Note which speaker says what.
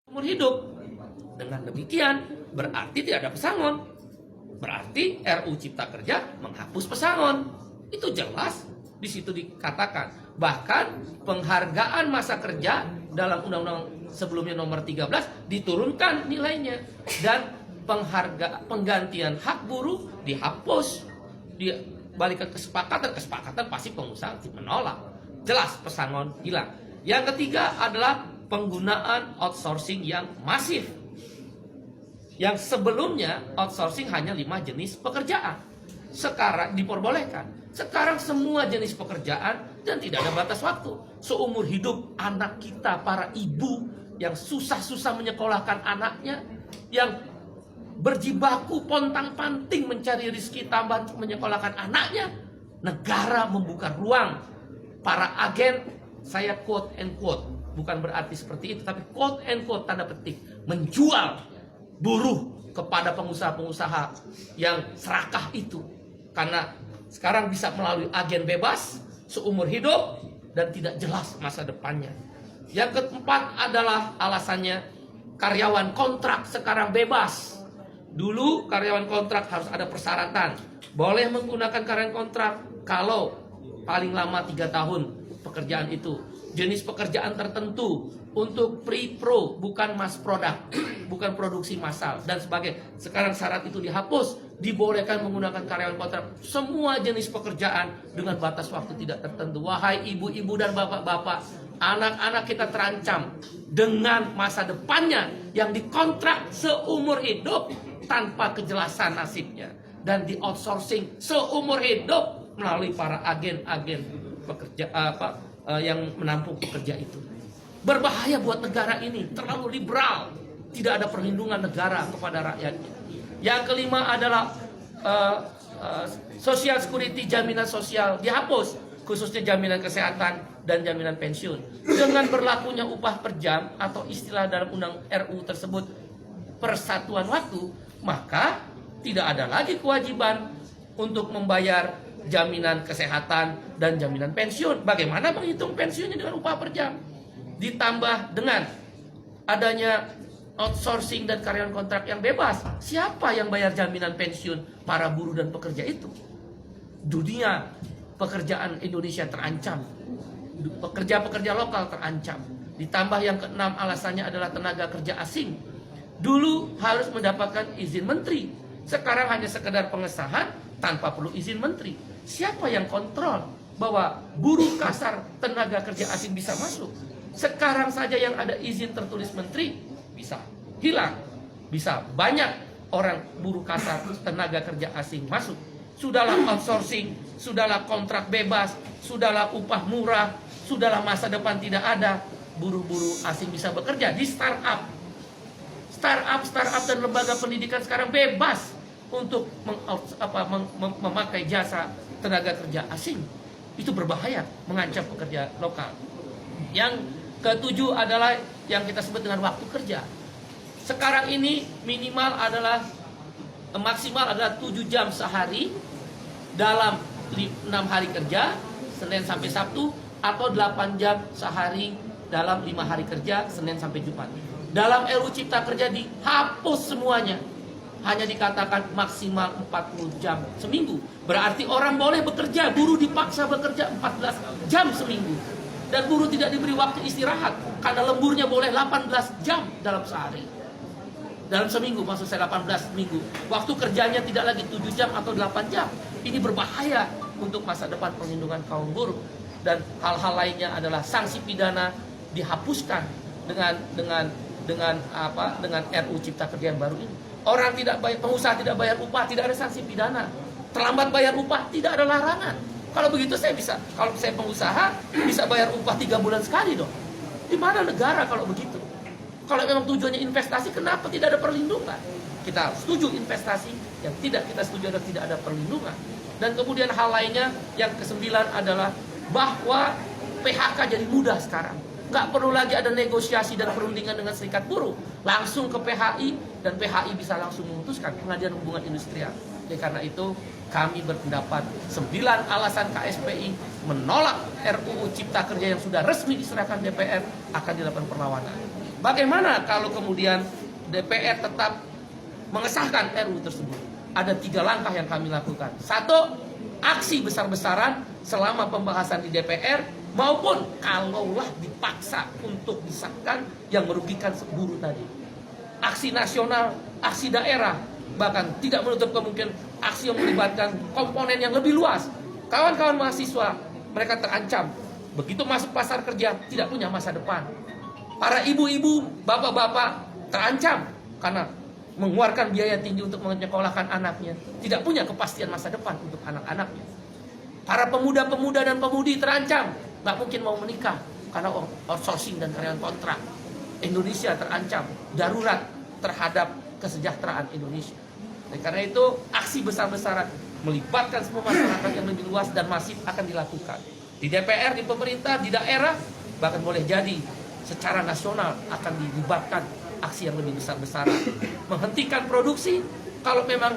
Speaker 1: umur hidup. Dengan demikian berarti tidak ada pesangon. Berarti RUU Cipta Kerja menghapus pesangon. Itu jelas di situ dikatakan. Bahkan penghargaan masa kerja dalam undang-undang sebelumnya nomor 13 diturunkan nilainya, dan penggantian hak buruh dihapus. Balik ke kesepakatan pasti pengusaha menolak. Jelas pesangon hilang. Yang ketiga adalah penggunaan outsourcing yang masif. Yang sebelumnya outsourcing hanya 5 jenis pekerjaan. Sekarang diperbolehkan. Sekarang semua jenis pekerjaan dan tidak ada batas waktu. Seumur hidup anak kita, para ibu yang susah-susah menyekolahkan anaknya, yang berjibaku pontang-panting mencari rezeki tambah menyekolahkan anaknya, negara membuka ruang. Para agen, saya quote and quote, bukan berarti seperti itu, tapi quote and quote tanda petik, menjual buruh kepada pengusaha-pengusaha yang serakah itu. Karena sekarang bisa melalui agen bebas seumur hidup dan tidak jelas masa depannya. Yang keempat adalah alasannya karyawan kontrak sekarang bebas. Dulu karyawan kontrak harus ada persyaratan. Boleh menggunakan karyawan kontrak kalau paling lama 3 tahun pekerjaan itu. Jenis pekerjaan tertentu untuk pre-pro, bukan mass product, bukan produksi massal dan sebagainya. Sekarang syarat itu dihapus, dibolehkan menggunakan karyawan kontrak semua jenis pekerjaan dengan batas waktu tidak tertentu. Wahai ibu-ibu dan bapak-bapak, anak-anak kita terancam dengan masa depannya yang dikontrak seumur hidup tanpa kejelasan nasibnya dan di outsourcing seumur hidup melalui para agen-agen pekerja yang menampung pekerja itu. Berbahaya buat negara ini, terlalu liberal, tidak ada perlindungan negara kepada rakyatnya. Yang kelima adalah social security, jaminan sosial dihapus, khususnya jaminan kesehatan dan jaminan pensiun. Dengan berlakunya upah per jam atau istilah dalam undang RU tersebut persatuan waktu, maka tidak ada lagi kewajiban untuk membayar jaminan kesehatan dan jaminan pensiun. Bagaimana menghitung pensiunnya dengan upah per jam? Ditambah dengan adanya outsourcing dan karyawan kontrak yang bebas. Siapa yang bayar jaminan pensiun para buruh dan pekerja itu? Dunia pekerjaan Indonesia terancam. Pekerja-pekerja lokal terancam. Ditambah yang keenam alasannya adalah tenaga kerja asing. Dulu harus mendapatkan izin menteri. Sekarang hanya sekedar pengesahan tanpa perlu izin menteri. Siapa yang kontrol bahwa buruh kasar tenaga kerja asing bisa masuk? Sekarang saja yang ada izin tertulis menteri bisa hilang. Bisa banyak orang buruh kasar tenaga kerja asing masuk. Sudahlah outsourcing, sudahlah kontrak bebas, sudahlah upah murah, sudahlah masa depan tidak ada. Buruh-buruh asing bisa bekerja di startup. Startup dan lembaga pendidikan sekarang bebas untuk memakai jasa tenaga kerja asing. Itu berbahaya, mengancam pekerja lokal. Yang ketujuh adalah yang kita sebut dengan waktu kerja. Sekarang ini maksimal adalah 7 jam sehari dalam 6 hari kerja, Senin sampai Sabtu, atau 8 jam sehari dalam 5 hari kerja, Senin sampai Jumat. Dalam RUU Cipta Kerja dihapus semuanya. Hanya dikatakan maksimal 40 jam seminggu. Berarti orang boleh bekerja, buruh dipaksa bekerja 14 jam seminggu. Dan buruh tidak diberi waktu istirahat, karena lemburnya boleh 18 jam dalam sehari. Dalam seminggu, maksud saya 18 minggu. Waktu kerjanya tidak lagi 7 jam atau 8 jam. Ini berbahaya untuk masa depan perlindungan kaum buruh. Dan hal-hal lainnya adalah sanksi pidana dihapuskan dengan RUU Cipta Kerja yang baru ini. Orang tidak bayar, pengusaha tidak bayar upah, tidak ada sanksi pidana. Terlambat bayar upah, tidak ada larangan. Kalau begitu kalau saya pengusaha bisa bayar upah 3 bulan sekali dong. Di mana negara kalau begitu? Kalau memang tujuannya investasi, kenapa tidak ada perlindungan? Kita setuju investasi, yang tidak kita setuju adalah tidak ada perlindungan. Dan kemudian hal lainnya yang ke-9 adalah bahwa PHK jadi mudah sekarang. Nggak perlu lagi ada negosiasi dan perundingan dengan serikat buruh. Langsung ke PHI dan PHI bisa langsung memutuskan Pengadilan Hubungan Industrial. Jadi karena itu kami berpendapat 9 alasan KSPI menolak RUU Cipta Kerja yang sudah resmi diserahkan DPR akan dilakukan perlawanan. Bagaimana kalau kemudian DPR tetap mengesahkan RUU tersebut? Ada 3 langkah yang kami lakukan. 1, aksi besar-besaran selama pembahasan di DPR, maupun kalaulah dipaksa untuk disahkan yang merugikan buruh tadi. Aksi nasional, aksi daerah, bahkan tidak menutup kemungkinan aksi yang melibatkan komponen yang lebih luas. Kawan-kawan mahasiswa, mereka terancam. Begitu masuk pasar kerja, tidak punya masa depan. Para ibu-ibu, bapak-bapak terancam karena mengeluarkan biaya tinggi untuk menyekolahkan anaknya. Tidak punya kepastian masa depan untuk anak-anaknya. Para pemuda-pemuda dan pemudi terancam. Nggak mungkin mau menikah karena outsourcing dan karyawan kontrak. Indonesia terancam, darurat terhadap kesejahteraan Indonesia. Dan karena itu, aksi besar-besaran melibatkan semua masyarakat yang lebih luas dan masif akan dilakukan. Di DPR, di pemerintah, di daerah, bahkan boleh jadi secara nasional akan dilibatkan aksi yang lebih besar-besaran. Menghentikan produksi, kalau memang